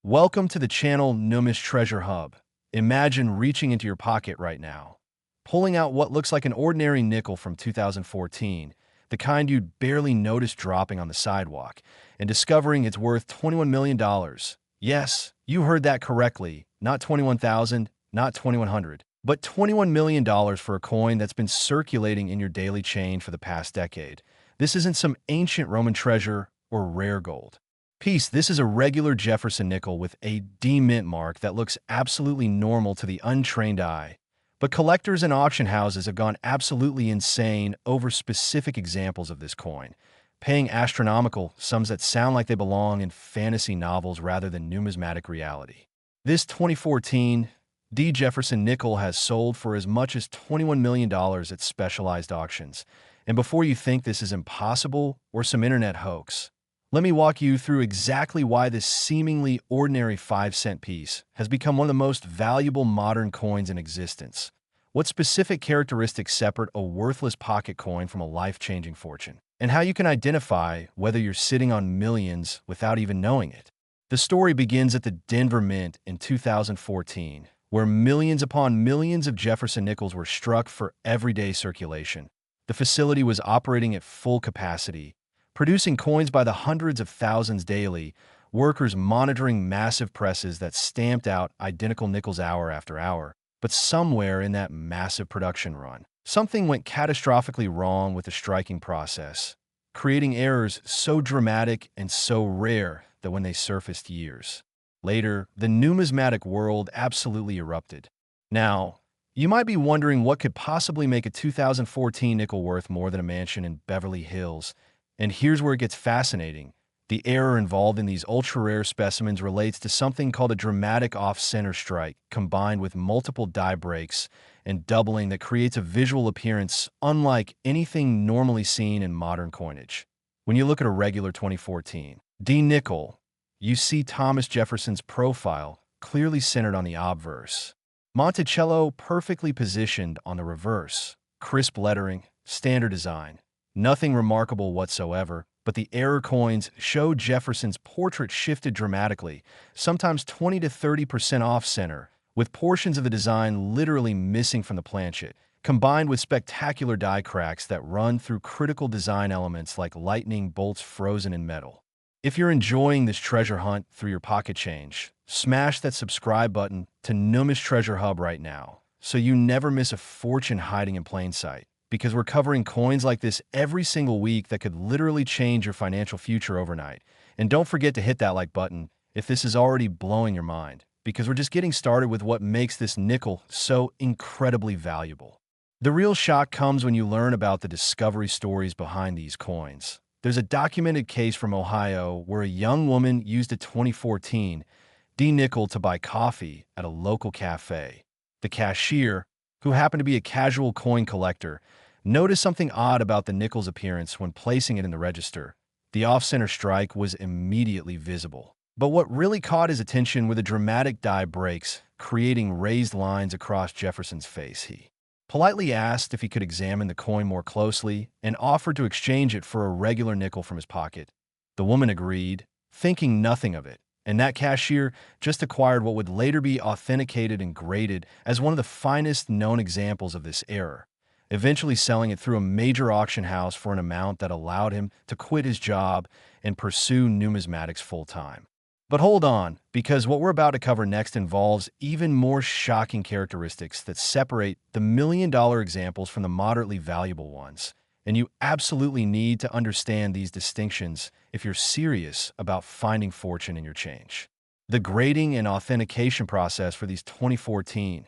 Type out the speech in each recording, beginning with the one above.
Welcome to the channel NUMIS Treasure Hub. Imagine reaching into your pocket right now, pulling out what looks like an ordinary nickel from 2014, the kind you'd barely notice dropping on the sidewalk, and discovering it's worth $21 million. Yes, you heard that correctly. Not 21,000, not 2,100, but $21 million for a coin that's been circulating in your daily chain for the past decade. This isn't some ancient Roman treasure or rare gold. This is a regular Jefferson nickel with a D mint mark that looks absolutely normal to the untrained eye. But collectors and auction houses have gone absolutely insane over specific examples of this coin, paying astronomical sums that sound like they belong in fantasy novels rather than numismatic reality. This 2014 D. Jefferson nickel has sold for as much as $21 million at specialized auctions. And before you think this is impossible or some internet hoax, let me walk you through exactly why this seemingly ordinary 5-cent piece has become one of the most valuable modern coins in existence. What specific characteristics separate a worthless pocket coin from a life-changing fortune? And how you can identify whether you're sitting on millions without even knowing it. The story begins at the Denver Mint in 2014, where millions upon millions of Jefferson nickels were struck for everyday circulation. The facility was operating at full capacity, producing coins by the hundreds of thousands daily, workers monitoring massive presses that stamped out identical nickels hour after hour. But somewhere in that massive production run, something went catastrophically wrong with the striking process, creating errors so dramatic and so rare that when they surfaced years later, the numismatic world absolutely erupted. Now, you might be wondering what could possibly make a 2014 nickel worth more than a mansion in Beverly Hills. And here's where it gets fascinating. The error involved in these ultra-rare specimens relates to something called a dramatic off-center strike, combined with multiple die breaks and doubling that creates a visual appearance unlike anything normally seen in modern coinage. When you look at a regular 2014 D nickel, you see Thomas Jefferson's profile clearly centered on the obverse, Monticello perfectly positioned on the reverse, crisp lettering, standard design. Nothing remarkable whatsoever, but the error coins show Jefferson's portrait shifted dramatically, sometimes 20 to 30% off-center, with portions of the design literally missing from the planchet, combined with spectacular die cracks that run through critical design elements like lightning bolts frozen in metal. If you're enjoying this treasure hunt through your pocket change, smash that subscribe button to NUMIS Treasure Hub right now, so you never miss a fortune hiding in plain sight. Because we're covering coins like this every single week that could literally change your financial future overnight. And don't forget to hit that like button if this is already blowing your mind, because we're just getting started with what makes this nickel so incredibly valuable. The real shock comes when you learn about the discovery stories behind these coins. There's a documented case from Ohio where a young woman used a 2014 D nickel to buy coffee at a local cafe. The cashier, who happened to be a casual coin collector, noticed something odd about the nickel's appearance when placing it in the register. The off-center strike was immediately visible. But what really caught his attention were the dramatic die breaks, creating raised lines across Jefferson's face. He politely asked if he could examine the coin more closely and offered to exchange it for a regular nickel from his pocket. The woman agreed, thinking nothing of it. And that cashier just acquired what would later be authenticated and graded as one of the finest known examples of this error, eventually selling it through a major auction house for an amount that allowed him to quit his job and pursue numismatics full-time. But hold on, because what we're about to cover next involves even more shocking characteristics that separate the million-dollar examples from the moderately valuable ones. And you absolutely need to understand these distinctions if you're serious about finding fortune in your change. The grading and authentication process for these 2014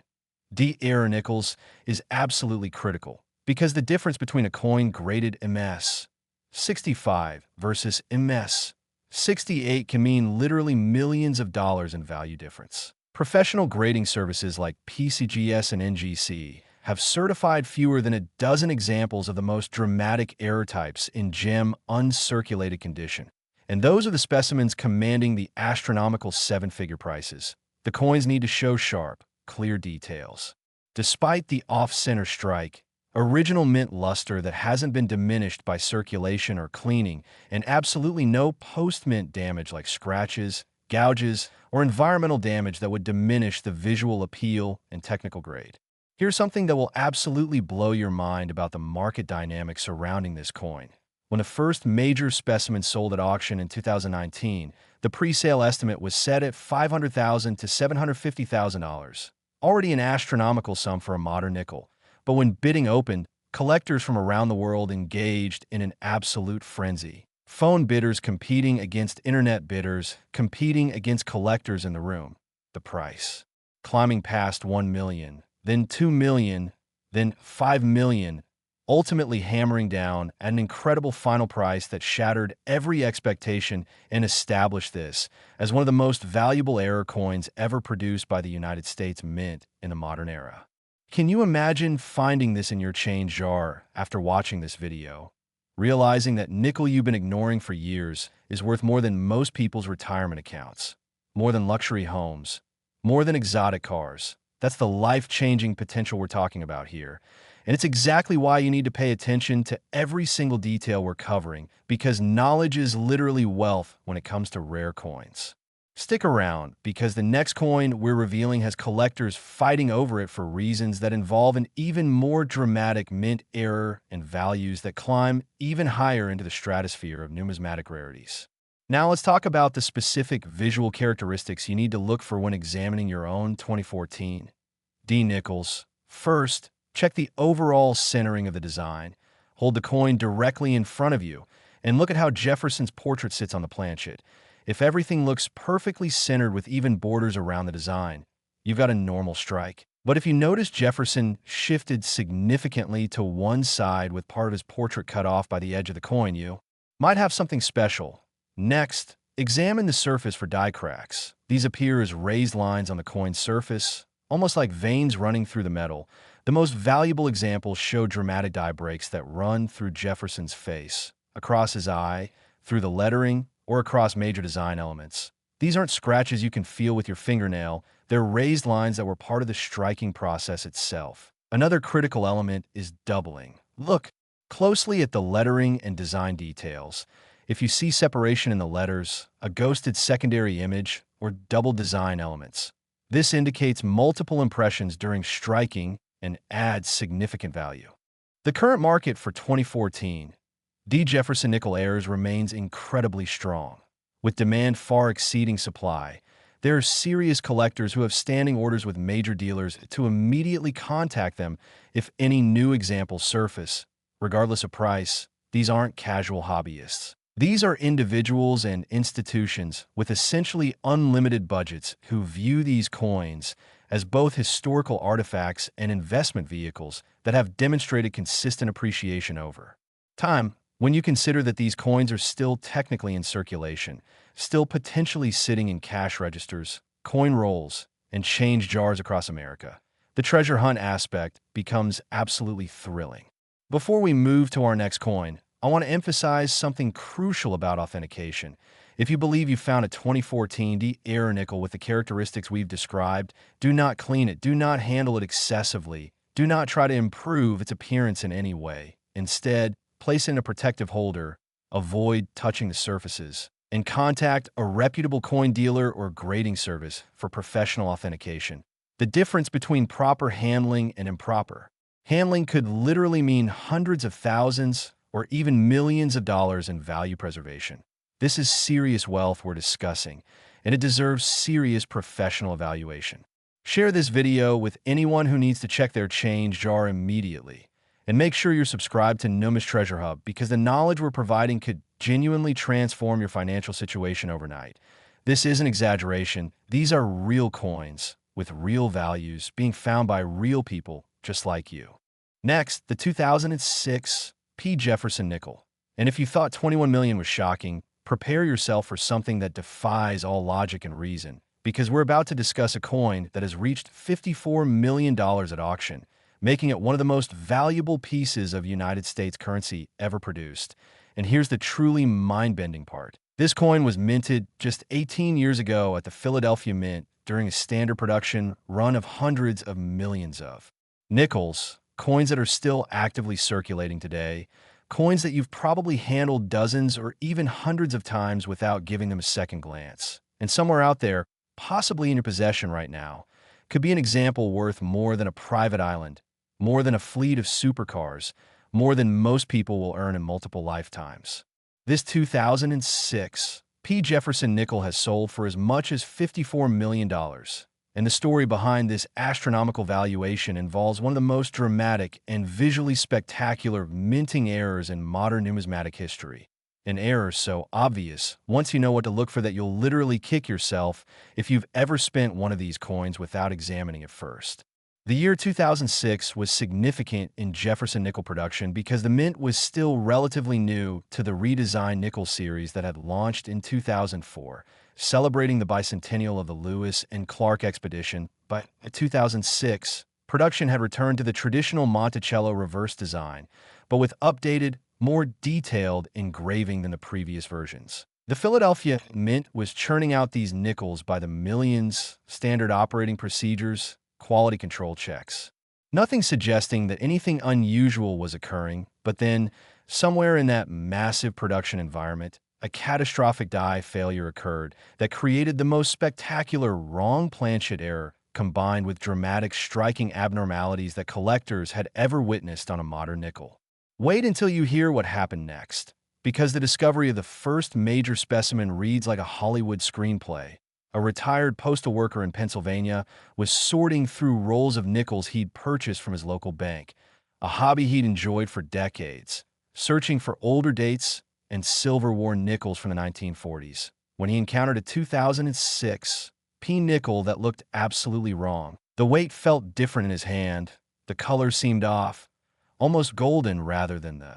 D error nickels is absolutely critical, because the difference between a coin graded MS 65 versus MS 68 can mean literally millions of dollars in value difference. Professional grading services like PCGS and NGC have certified fewer than a dozen examples of the most dramatic error types in gem uncirculated condition. And those are the specimens commanding the astronomical 7-figure prices. The coins need to show sharp, clear details. Despite the off-center strike, original mint luster that hasn't been diminished by circulation or cleaning, and absolutely no post-mint damage like scratches, gouges, or environmental damage that would diminish the visual appeal and technical grade. Here's something that will absolutely blow your mind about the market dynamics surrounding this coin. When the first major specimen sold at auction in 2019, the pre-sale estimate was set at $500,000 to $750,000, already an astronomical sum for a modern nickel. But when bidding opened, collectors from around the world engaged in an absolute frenzy. Phone bidders competing against internet bidders, competing against collectors in the room. The price climbing past 1 million, then 2 million, then 5 million, ultimately hammering down at an incredible final price that shattered every expectation and established this as one of the most valuable error coins ever produced by the United States Mint in the modern era. Can you imagine finding this in your change jar after watching this video? Realizing that nickel you've been ignoring for years is worth more than most people's retirement accounts, more than luxury homes, more than exotic cars. That's the life-changing potential we're talking about here. And it's exactly why you need to pay attention to every single detail we're covering, because knowledge is literally wealth when it comes to rare coins. Stick around, because the next coin we're revealing has collectors fighting over it for reasons that involve an even more dramatic mint error and values that climb even higher into the stratosphere of numismatic rarities. Now let's talk about the specific visual characteristics you need to look for when examining your own 2014 D nickels. First, check the overall centering of the design. Hold the coin directly in front of you, and look at how Jefferson's portrait sits on the planchet. If everything looks perfectly centered with even borders around the design, you've got a normal strike. But if you notice Jefferson shifted significantly to one side with part of his portrait cut off by the edge of the coin, you might have something special. Next, examine the surface for die cracks. These appear as raised lines on the coin's surface, almost like veins running through the metal. The most valuable examples show dramatic die breaks that run through Jefferson's face, across his eye, through the lettering, or across major design elements. These aren't scratches you can feel with your fingernail, they're raised lines that were part of the striking process itself. Another critical element is doubling. Look closely at the lettering and design details. If you see separation in the letters, a ghosted secondary image, or double design elements, this indicates multiple impressions during striking and adds significant value. The current market for 2014 D. Jefferson nickel errors remains incredibly strong. With demand far exceeding supply, there are serious collectors who have standing orders with major dealers to immediately contact them if any new examples surface. Regardless of price, these aren't casual hobbyists. These are individuals and institutions with essentially unlimited budgets who view these coins as both historical artifacts and investment vehicles that have demonstrated consistent appreciation over time. When you consider that these coins are still technically in circulation, still potentially sitting in cash registers, coin rolls, and change jars across America, the treasure hunt aspect becomes absolutely thrilling. Before we move to our next coin, I want to emphasize something crucial about authentication. If you believe you found a 2014 D error nickel with the characteristics we've described, do not clean it, do not handle it excessively, do not try to improve its appearance in any way. Instead, place it in a protective holder, avoid touching the surfaces, and contact a reputable coin dealer or grading service for professional authentication. The difference between proper handling and improper handling could literally mean hundreds of thousands or even millions of dollars in value preservation. This is serious wealth we're discussing, and it deserves serious professional evaluation. Share this video with anyone who needs to check their change jar immediately. And make sure you're subscribed to NUMIS Treasure Hub, because the knowledge we're providing could genuinely transform your financial situation overnight. This isn't exaggeration. These are real coins with real values being found by real people just like you. Next, the 2006 P. Jefferson nickel. And if you thought 21 million was shocking, prepare yourself for something that defies all logic and reason, because we're about to discuss a coin that has reached $54 million at auction, making it one of the most valuable pieces of United States currency ever produced. And here's the truly mind-bending part. This coin was minted just 18 years ago at the Philadelphia Mint during a standard production run of hundreds of millions of nickels, coins that are still actively circulating today, coins that you've probably handled dozens or even hundreds of times without giving them a second glance. And somewhere out there, possibly in your possession right now, could be an example worth more than a private island, more than a fleet of supercars, more than most people will earn in multiple lifetimes. This 2006 P. Jefferson nickel has sold for as much as $54 million. And the story behind this astronomical valuation involves one of the most dramatic and visually spectacular minting errors in modern numismatic history. An error so obvious, once you know what to look for, that you'll literally kick yourself if you've ever spent one of these coins without examining it first. The year 2006 was significant in Jefferson nickel production because the mint was still relatively new to the redesigned nickel series that had launched in 2004, celebrating the bicentennial of the Lewis and Clark expedition. But in 2006, production had returned to the traditional Monticello reverse design, but with updated, more detailed engraving than the previous versions. The Philadelphia Mint was churning out these nickels by the millions, standard operating procedures, quality control checks. Nothing suggesting that anything unusual was occurring, but then, somewhere in that massive production environment, a catastrophic die failure occurred that created the most spectacular wrong planchet error combined with dramatic striking abnormalities that collectors had ever witnessed on a modern nickel. Wait until you hear what happened next, because the discovery of the first major specimen reads like a Hollywood screenplay. A retired postal worker in Pennsylvania was sorting through rolls of nickels he'd purchased from his local bank, a hobby he'd enjoyed for decades, searching for older dates and silver-worn nickels from the 1940s, when he encountered a 2006 P nickel that looked absolutely wrong. The weight felt different in his hand, the color seemed off, almost golden rather than the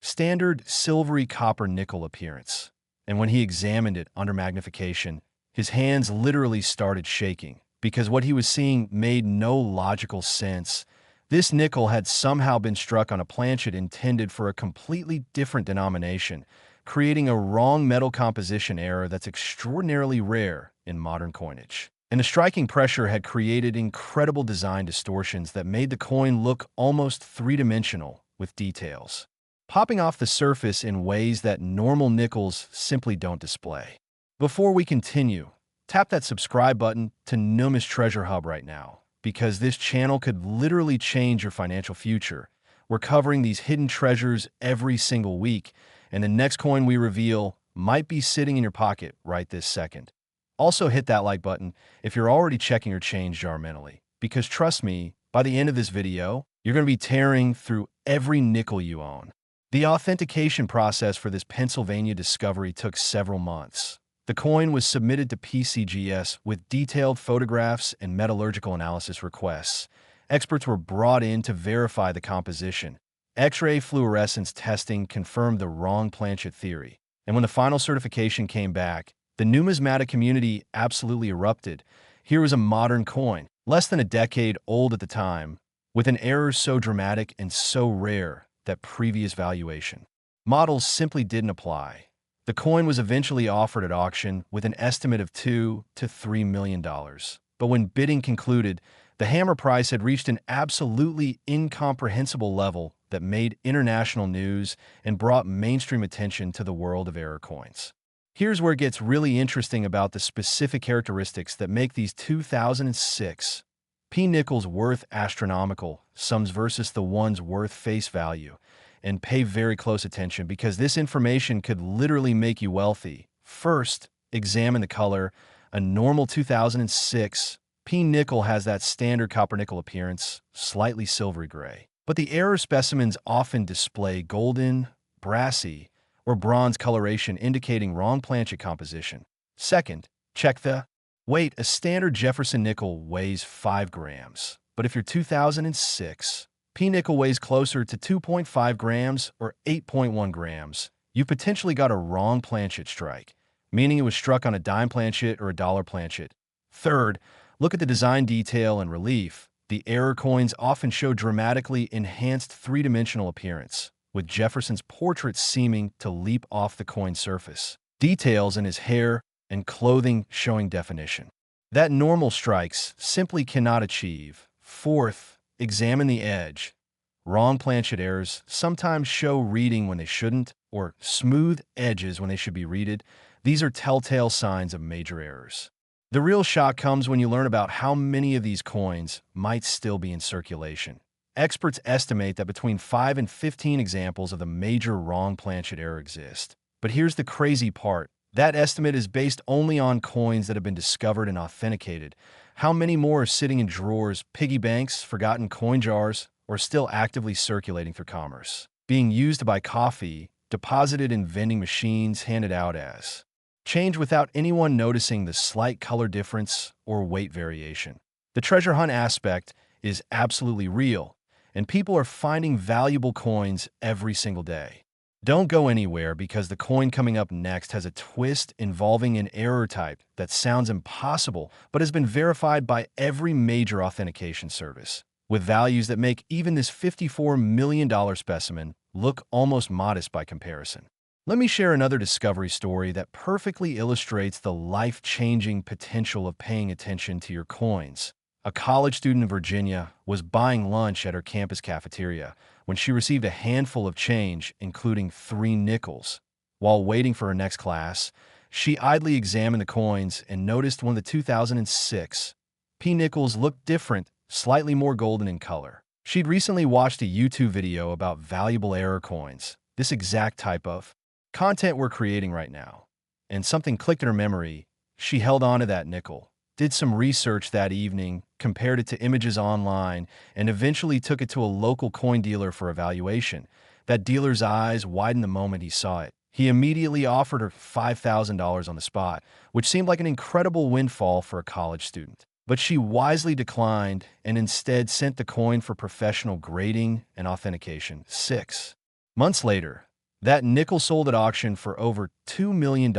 standard silvery copper nickel appearance. And when he examined it under magnification, his hands literally started shaking, because what he was seeing made no logical sense. This nickel had somehow been struck on a planchet intended for a completely different denomination, creating a wrong metal composition error that's extraordinarily rare in modern coinage. And the striking pressure had created incredible design distortions that made the coin look almost three-dimensional with details popping off the surface in ways that normal nickels simply don't display. Before we continue, tap that subscribe button to NUMIS Treasure Hub right now, because this channel could literally change your financial future. We're covering these hidden treasures every single week, and the next coin we reveal might be sitting in your pocket right this second. Also hit that like button if you're already checking your change jar mentally, because trust me, by the end of this video, you're going to be tearing through every nickel you own. The authentication process for this Pennsylvania discovery took several months. The coin was submitted to PCGS with detailed photographs and metallurgical analysis requests. Experts were brought in to verify the composition. X-ray fluorescence testing confirmed the wrong planchet theory. And when the final certification came back, the numismatic community absolutely erupted. Here was a modern coin, less than a decade old at the time, with an error so dramatic and so rare that previous valuation models simply didn't apply. The coin was eventually offered at auction with an estimate of $2 to $3 million. But when bidding concluded, the hammer price had reached an absolutely incomprehensible level that made international news and brought mainstream attention to the world of error coins. Here's where it gets really interesting about the specific characteristics that make these 2006 P nickels worth astronomical sums versus the ones worth face value. And pay very close attention, because this information could literally make you wealthy. First, examine the color. A normal 2006 P nickel has that standard copper nickel appearance, slightly silvery gray. But the error specimens often display golden, brassy, or bronze coloration, indicating wrong planchet composition. Second, check the weight. A standard Jefferson nickel weighs 5 grams, but if your 2006 P nickel weighs closer to 2.5 grams or 8.1 grams, you potentially got a wrong planchet strike, meaning it was struck on a dime planchet or a dollar planchet. Third, look at the design detail and relief. The error coins often show dramatically enhanced three-dimensional appearance, with Jefferson's portrait seeming to leap off the coin surface. Details in his hair and clothing showing definition that normal strikes simply cannot achieve. Fourth, examine the edge. Wrong planchet errors sometimes show reading when they shouldn't, or smooth edges when they should be readed. These are telltale signs of major errors. The real shock comes when you learn about how many of these coins might still be in circulation. Experts estimate that between 5 and 15 examples of the major wrong planchet error exist. But here's the crazy part. That estimate is based only on coins that have been discovered and authenticated. How many more are sitting in drawers, piggy banks, forgotten coin jars, or still actively circulating through commerce, being used to buy coffee, deposited in vending machines, handed out as change without anyone noticing the slight color difference or weight variation? The treasure hunt aspect is absolutely real, and people are finding valuable coins every single day. Don't go anywhere, because the coin coming up next has a twist involving an error type that sounds impossible but has been verified by every major authentication service, with values that make even this $54 million specimen look almost modest by comparison. Let me share another discovery story that perfectly illustrates the life-changing potential of paying attention to your coins. A college student in Virginia was buying lunch at her campus cafeteria when she received a handful of change, including 3 nickels. While waiting for her next class, she idly examined the coins and noticed one of the 2006 p-nickels looked different, slightly more golden in color. She'd recently watched a YouTube video about valuable error coins, this exact type of content we're creating right now, and something clicked in her memory. She held on to that nickel, did some research that evening, compared it to images online, and eventually took it to a local coin dealer for evaluation. That dealer's eyes widened the moment he saw it. He immediately offered her $5,000 on the spot, which seemed like an incredible windfall for a college student. But she wisely declined and instead sent the coin for professional grading and authentication. 6 months later, that nickel sold at auction for over $2 million,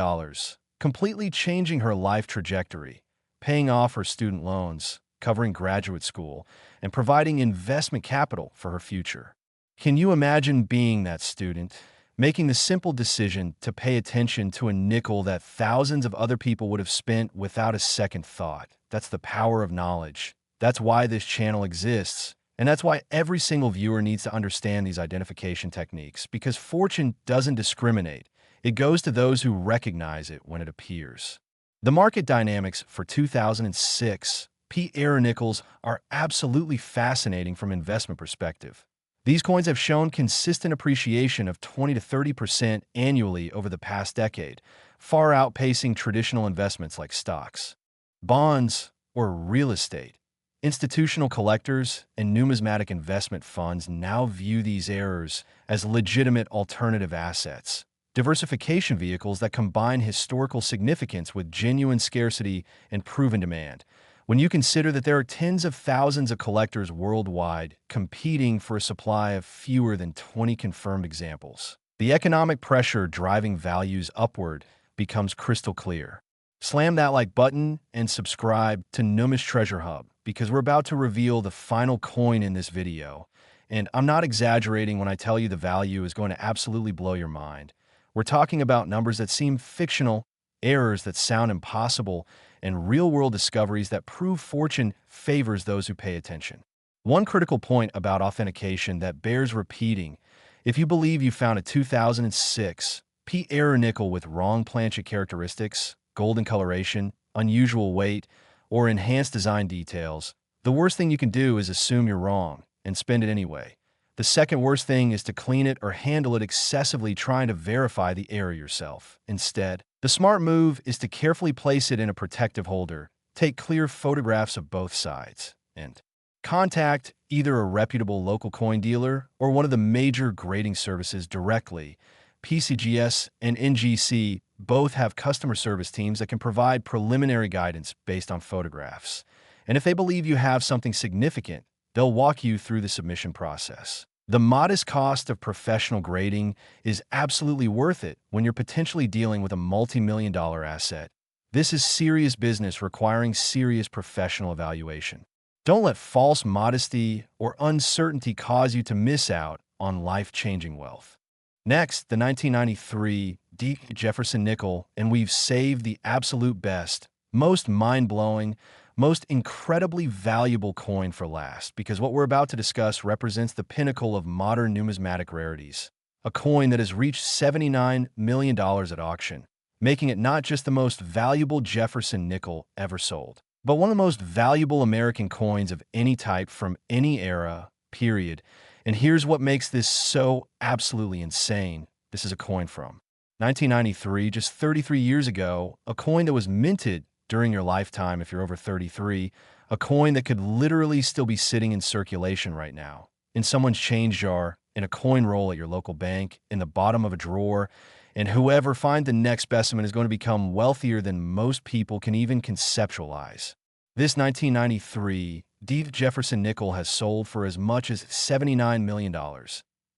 completely changing her life trajectory, paying off her student loans, covering graduate school, and providing investment capital for her future. Can you imagine being that student, making the simple decision to pay attention to a nickel that thousands of other people would have spent without a second thought? That's the power of knowledge. That's why this channel exists. And that's why every single viewer needs to understand these identification techniques, because fortune doesn't discriminate. It goes to those who recognize it when it appears. The market dynamics for 2006 p-error nickels are absolutely fascinating from an investment perspective. These coins have shown consistent appreciation of 20 to 30% annually over the past decade, far outpacing traditional investments like stocks, bonds, or real estate. Institutional collectors and numismatic investment funds now view these errors as legitimate alternative assets, diversification vehicles that combine historical significance with genuine scarcity and proven demand. When you consider that there are tens of thousands of collectors worldwide competing for a supply of fewer than 20 confirmed examples, the economic pressure driving values upward becomes crystal clear. Slam that like button and subscribe to NUMIS Treasure Hub, because we're about to reveal the final coin in this video. And I'm not exaggerating when I tell you the value is going to absolutely blow your mind. We're talking about numbers that seem fictional, errors that sound impossible, and real-world discoveries that prove fortune favors those who pay attention. One critical point about authentication that bears repeating: if you believe you found a 2006 p-error nickel with wrong planchet characteristics, golden coloration, unusual weight, or enhanced design details, the worst thing you can do is assume you're wrong and spend it anyway. The second worst thing is to clean it or handle it excessively trying to verify the error yourself. Instead, the smart move is to carefully place it in a protective holder, take clear photographs of both sides, and contact either a reputable local coin dealer or one of the major grading services directly. PCGS and NGC both have customer service teams that can provide preliminary guidance based on photographs. And if they believe you have something significant, they'll walk you through the submission process. The modest cost of professional grading is absolutely worth it when you're potentially dealing with a multi-million-dollar asset. This is serious business requiring serious professional evaluation. Don't let false modesty or uncertainty cause you to miss out on life-changing wealth. Next, the 1993 Jefferson nickel, and we've saved the absolute best, most mind-blowing, most incredibly valuable coin for last, because what we're about to discuss represents the pinnacle of modern numismatic rarities. A coin that has reached $79 million at auction, making it not just the most valuable Jefferson nickel ever sold, but one of the most valuable American coins of any type from any era, period. And here's what makes this so absolutely insane. This is a coin from 1993, just 33 years ago, a coin that was minted during your lifetime if you're over 33, a coin that could literally still be sitting in circulation right now, in someone's change jar, in a coin roll at your local bank, in the bottom of a drawer, and whoever finds the next specimen is going to become wealthier than most people can even conceptualize. This 1993 Deep Jefferson nickel has sold for as much as $79 million.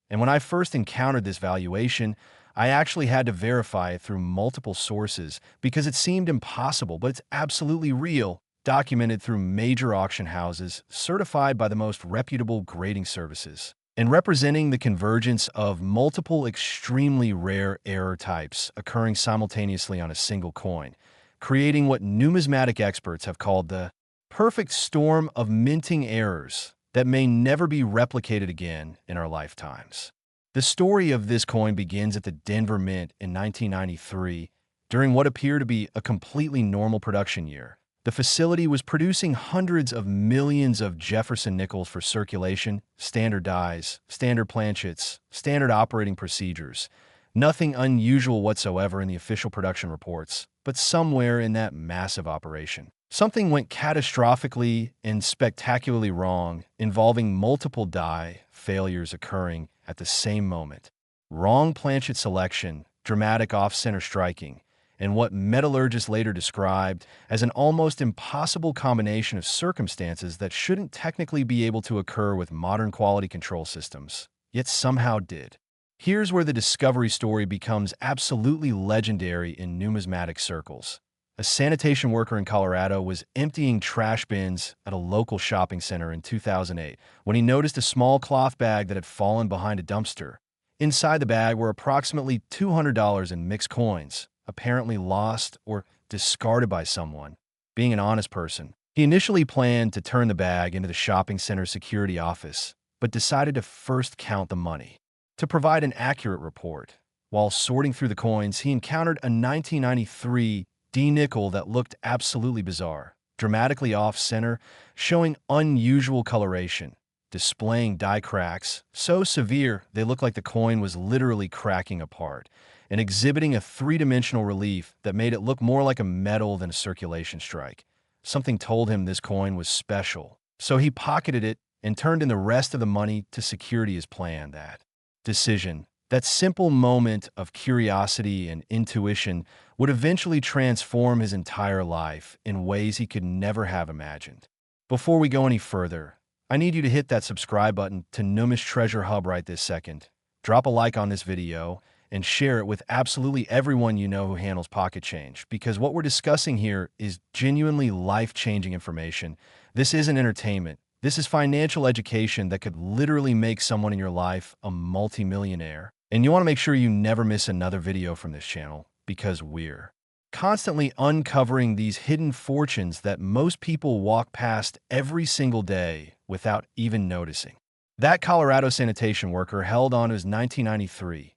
And when I first encountered this valuation, I actually had to verify it through multiple sources because it seemed impossible, but it's absolutely real, documented through major auction houses, certified by the most reputable grading services, and representing the convergence of multiple extremely rare error types occurring simultaneously on a single coin, creating what numismatic experts have called the perfect storm of minting errors that may never be replicated again in our lifetimes. The story of this coin begins at the Denver Mint in 1993, during what appeared to be a completely normal production year. The facility was producing hundreds of millions of Jefferson nickels for circulation, standard dies, standard planchets, standard operating procedures. Nothing unusual whatsoever in the official production reports, but somewhere in that massive operation, something went catastrophically and spectacularly wrong, involving multiple die failures occurring at the same moment. Wrong planchet selection, dramatic off-center striking, and what metallurgists later described as an almost impossible combination of circumstances that shouldn't technically be able to occur with modern quality control systems, yet somehow did. Here's where the discovery story becomes absolutely legendary in numismatic circles. A sanitation worker in Colorado was emptying trash bins at a local shopping center in 2008 when he noticed a small cloth bag that had fallen behind a dumpster. Inside the bag were approximately $200 in mixed coins, apparently lost or discarded by someone. Being an honest person, he initially planned to turn the bag into the shopping center's security office, but decided to first count the money. To provide an accurate report, while sorting through the coins, he encountered a 1993 D-nickel that looked absolutely bizarre, dramatically off-center, showing unusual coloration, displaying die cracks so severe they looked like the coin was literally cracking apart, and exhibiting a three-dimensional relief that made it look more like a metal than a circulation strike. Something told him this coin was special, so he pocketed it and turned in the rest of the money to security as planned. That decision, that simple moment of curiosity and intuition, would eventually transform his entire life in ways he could never have imagined. Before we go any further, I need you to hit that subscribe button to NUMIS Treasure Hub right this second. Drop a like on this video and share it with absolutely everyone you know who handles pocket change, because what we're discussing here is genuinely life-changing information. This isn't entertainment. This is financial education that could literally make someone in your life a multimillionaire. And you want to make sure you never miss another video from this channel, because we're constantly uncovering these hidden fortunes that most people walk past every single day without even noticing. That Colorado sanitation worker held on to his 1993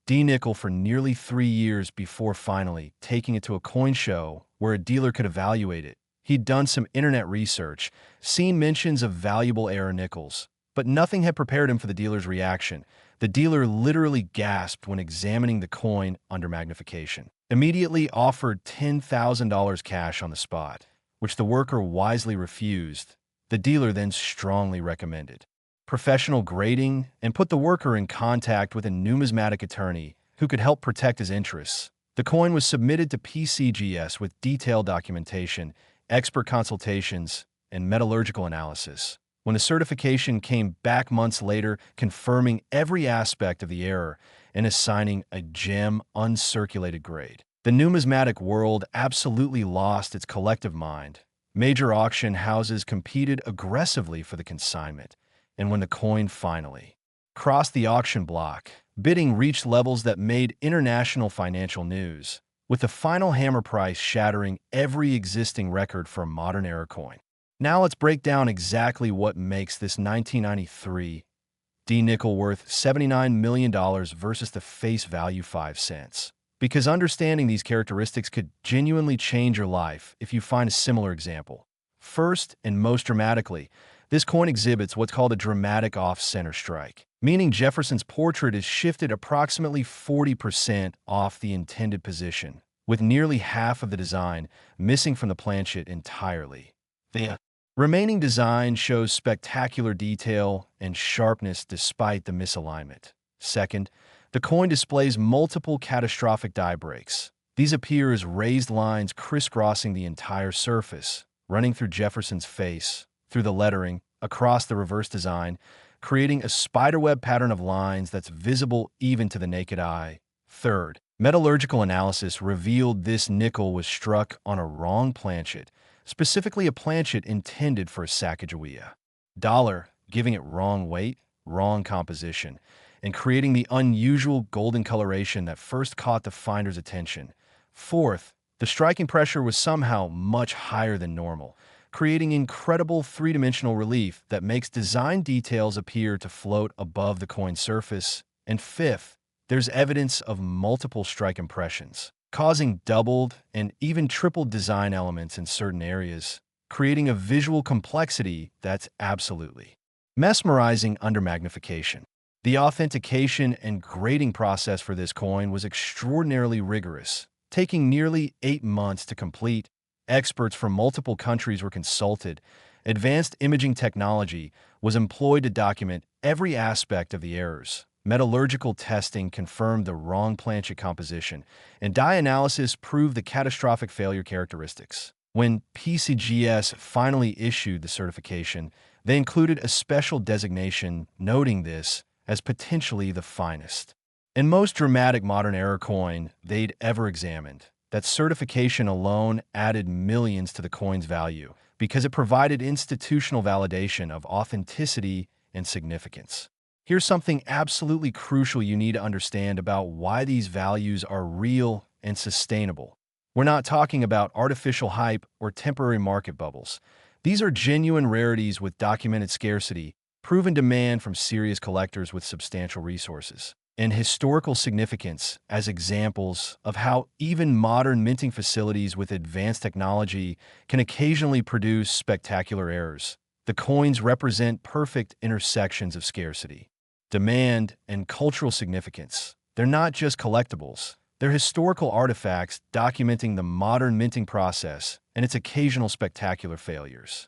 D-nickel for nearly 3 years before finally taking it to a coin show where a dealer could evaluate it. He'd done some internet research, seen mentions of valuable error nickels, but nothing had prepared him for the dealer's reaction. The dealer literally gasped when examining the coin under magnification, immediately offered $10,000 cash on the spot, which the worker wisely refused. The dealer then strongly recommended professional grading and put the worker in contact with a numismatic attorney who could help protect his interests. The coin was submitted to PCGS with detailed documentation, expert consultations, and metallurgical analysis. When the certification came back months later, confirming every aspect of the error and assigning a gem uncirculated grade, the numismatic world absolutely lost its collective mind. Major auction houses competed aggressively for the consignment, and when the coin finally crossed the auction block, bidding reached levels that made international financial news, with the final hammer price shattering every existing record for a modern era coin. Now let's break down exactly what makes this 1993 D-nickel worth $79 million versus the face value 5 cents. because understanding these characteristics could genuinely change your life if you find a similar example. First, and most dramatically, this coin exhibits what's called a dramatic off-center strike, meaning Jefferson's portrait is shifted approximately 40% off the intended position, with nearly half of the design missing from the planchet entirely. The remaining design shows spectacular detail and sharpness despite the misalignment. Second, the coin displays multiple catastrophic die breaks. These appear as raised lines crisscrossing the entire surface, running through Jefferson's face, through the lettering, across the reverse design, creating a spiderweb pattern of lines that's visible even to the naked eye. Third, metallurgical analysis revealed this nickel was struck on a wrong planchet, specifically a planchet intended for a Sacagawea dollar, giving it wrong weight, wrong composition, and creating the unusual golden coloration that first caught the finder's attention. Fourth, the striking pressure was somehow much higher than normal, creating incredible three-dimensional relief that makes design details appear to float above the coin's surface. And fifth, there's evidence of multiple strike impressions, causing doubled and even tripled design elements in certain areas, creating a visual complexity that's absolutely mesmerizing under magnification. The authentication and grading process for this coin was extraordinarily rigorous, taking nearly 8 months to complete. Experts from multiple countries were consulted. Advanced imaging technology was employed to document every aspect of the errors. Metallurgical testing confirmed the wrong planchet composition, and die analysis proved the catastrophic failure characteristics. When PCGS finally issued the certification, they included a special designation noting this as potentially the finest and most dramatic modern error coin they'd ever examined. That certification alone added millions to the coin's value because it provided institutional validation of authenticity and significance. Here's something absolutely crucial you need to understand about why these values are real and sustainable. We're not talking about artificial hype or temporary market bubbles. These are genuine rarities with documented scarcity, proven demand from serious collectors with substantial resources, and historical significance as examples of how even modern minting facilities with advanced technology can occasionally produce spectacular errors. The coins represent perfect intersections of scarcity, demand, and cultural significance. They're not just collectibles. They're historical artifacts documenting the modern minting process and its occasional spectacular failures.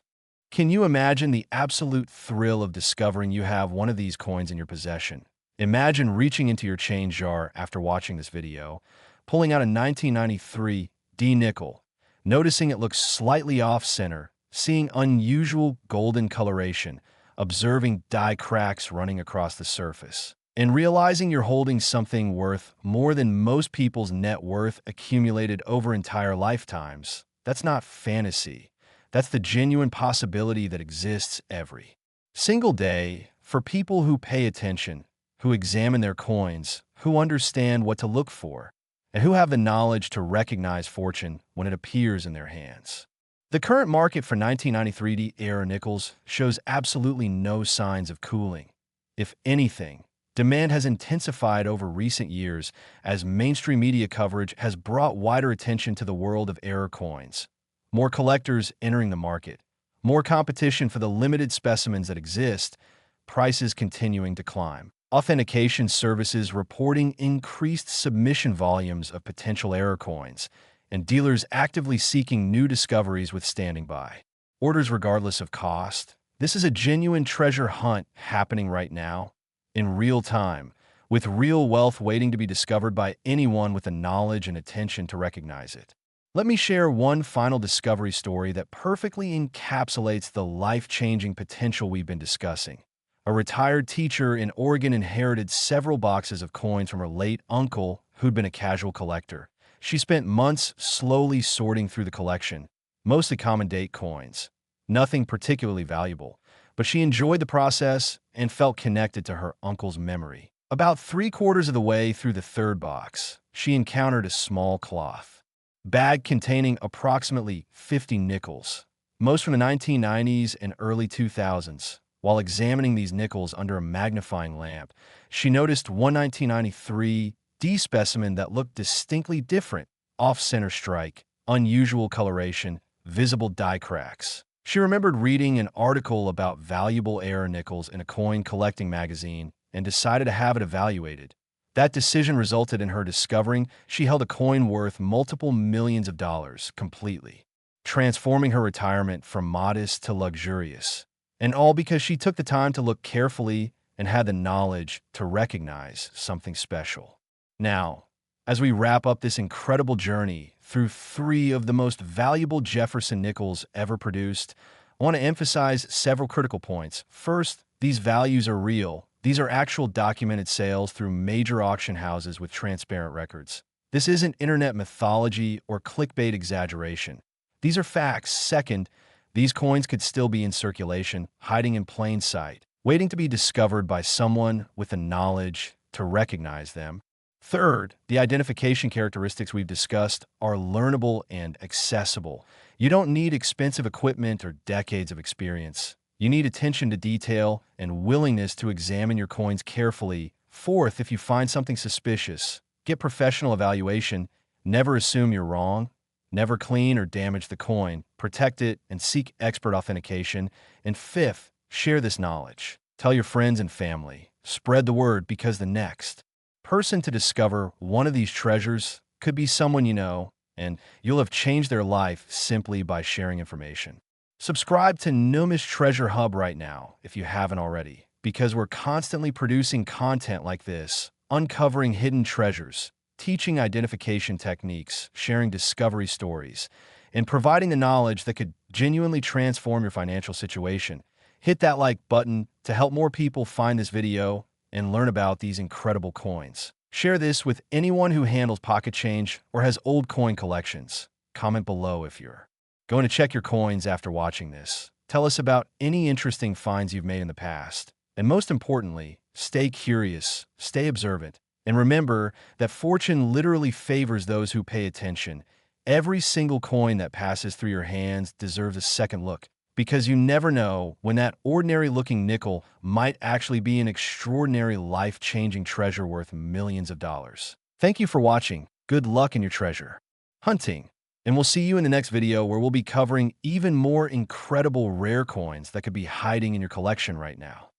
Can you imagine the absolute thrill of discovering you have one of these coins in your possession? Imagine reaching into your change jar after watching this video, pulling out a 1993 D nickel, noticing it looks slightly off-center, seeing unusual golden coloration, observing die cracks running across the surface, and realizing you're holding something worth more than most people's net worth accumulated over entire lifetimes. That's not fantasy. That's the genuine possibility that exists every single day for people who pay attention, who examine their coins, who understand what to look for, and who have the knowledge to recognize fortune when it appears in their hands. The current market for 1993 era nickels shows absolutely no signs of cooling. If anything, demand has intensified over recent years as mainstream media coverage has brought wider attention to the world of error coins. More collectors entering the market, more competition for the limited specimens that exist, prices continuing to climb. Authentication services reporting increased submission volumes of potential error coins, and dealers actively seeking new discoveries with standing by orders regardless of cost. This is a genuine treasure hunt happening right now, in real time, with real wealth waiting to be discovered by anyone with the knowledge and attention to recognize it. Let me share one final discovery story that perfectly encapsulates the life-changing potential we've been discussing. A retired teacher in Oregon inherited several boxes of coins from her late uncle, who'd been a casual collector. She spent months slowly sorting through the collection, mostly common date coins. Nothing particularly valuable, but she enjoyed the process and felt connected to her uncle's memory. About 3/4 of the way through the third box, she encountered a small cloth bag containing approximately 50 nickels, most from the 1990s and early 2000s. While examining these nickels under a magnifying lamp, she noticed one 1993 D specimen that looked distinctly different, off-center strike, unusual coloration, visible die cracks. She remembered reading an article about valuable error nickels in a coin collecting magazine and decided to have it evaluated. That decision resulted in her discovering she held a coin worth multiple millions of dollars completely, transforming her retirement from modest to luxurious. And all because she took the time to look carefully and had the knowledge to recognize something special. Now, as we wrap up this incredible journey through 3 of the most valuable Jefferson nickels ever produced, I want to emphasize several critical points. First, these values are real. These are actual documented sales through major auction houses with transparent records. This isn't internet mythology or clickbait exaggeration. These are facts. Second, these coins could still be in circulation, hiding in plain sight, waiting to be discovered by someone with the knowledge to recognize them. Third, the identification characteristics we've discussed are learnable and accessible. You don't need expensive equipment or decades of experience. You need attention to detail and willingness to examine your coins carefully. Fourth, if you find something suspicious, get professional evaluation. Never assume you're wrong. Never clean or damage the coin. Protect it and seek expert authentication. And fifth, share this knowledge. Tell your friends and family. Spread the word, because the next person to discover one of these treasures could be someone you know, and you'll have changed their life simply by sharing information. Subscribe to NUMIS Treasure Hub right now if you haven't already, because we're constantly producing content like this, uncovering hidden treasures, teaching identification techniques, sharing discovery stories, and providing the knowledge that could genuinely transform your financial situation. Hit that like button to help more people find this video and learn about these incredible coins. Share this with anyone who handles pocket change or has old coin collections. Comment below if you're going to check your coins after watching this. Tell us about any interesting finds you've made in the past. And most importantly, stay curious, stay observant, and remember that fortune literally favors those who pay attention. Every single coin that passes through your hands deserves a second look, because you never know when that ordinary-looking nickel might actually be an extraordinary life-changing treasure worth millions of dollars. Thank you for watching. Good luck in your treasure hunting, and we'll see you in the next video where we'll be covering even more incredible rare coins that could be hiding in your collection right now.